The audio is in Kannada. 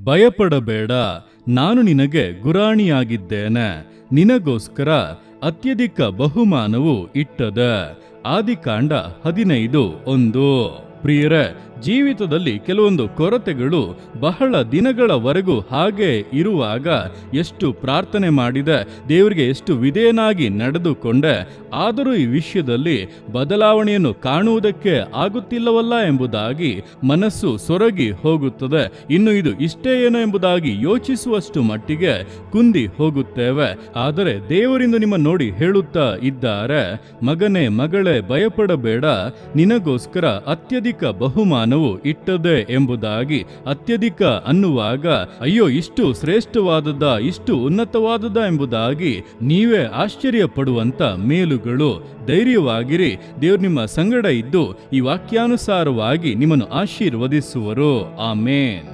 ಭಯಪಡಬೇಡ, ನಾನು ನಿನಗೆ ಗುರಾಣಿಯಾಗಿದ್ದೇನೆ, ನಿನಗೋಸ್ಕರ ಅತ್ಯಧಿಕ ಬಹುಮಾನವು ಇಟ್ಟದೆ. ಆದಿಕಾಂಡ 15:1. ಪ್ರಿಯರೇ, ಜೀವಿತದಲ್ಲಿ ಕೆಲವೊಂದು ಕೊರತೆಗಳು ಬಹಳ ದಿನಗಳವರೆಗೂ ಹಾಗೆ ಇರುವಾಗ ಎಷ್ಟು ಪ್ರಾರ್ಥನೆ ಮಾಡಿದೆ, ದೇವರಿಗೆ ಎಷ್ಟು ವಿಧೇಯನಾಗಿ ನಡೆದುಕೊಂಡೆ, ಆದರೂ ಈ ವಿಷಯದಲ್ಲಿ ಬದಲಾವಣೆಯನ್ನು ಕಾಣುವುದಕ್ಕೆ ಆಗುತ್ತಿಲ್ಲವಲ್ಲ ಎಂಬುದಾಗಿ ಮನಸ್ಸು ಸೊರಗಿ ಹೋಗುತ್ತದೆ. ಇನ್ನು ಇದು ಇಷ್ಟೇ ಏನೋ ಎಂಬುದಾಗಿ ಯೋಚಿಸುವಷ್ಟು ಮಟ್ಟಿಗೆ ಕುಂದಿ ಹೋಗುತ್ತೇವೆ. ಆದರೆ ದೇವರಿಂದ ನಿಮ್ಮ ನೋಡಿ ಹೇಳುತ್ತಾ ಇದ್ದಾರೆ, ಮಗನೇ ಮಗಳೇ, ಭಯಪಡಬೇಡ, ನಿನಗೋಸ್ಕರ ಅತ್ಯಧಿಕ ಬಹುಮಾನವು ಇಟ್ಟದೆ ಎಂಬುದಾಗಿ. ಅತ್ಯಧಿಕ ಅನ್ನುವಾಗ ಅಯ್ಯೋ ಇಷ್ಟು ಶ್ರೇಷ್ಠವಾದದ್ದ, ಇಷ್ಟು ಉನ್ನತವಾದದ್ದ ಎಂಬುದಾಗಿ ನೀವೇ ಆಶ್ಚರ್ಯ ಪಡುವಂತ ಮೇಲುಗಳು. ಧೈರ್ಯವಾಗಿರಿ, ದೇವರು ನಿಮ್ಮ ಸಂಗಡ ಇದ್ದು ಈ ವಾಕ್ಯಾನುಸಾರವಾಗಿ ನಿಮ್ಮನ್ನು ಆಶೀರ್ವದಿಸುವರು. ಆಮೇನ್.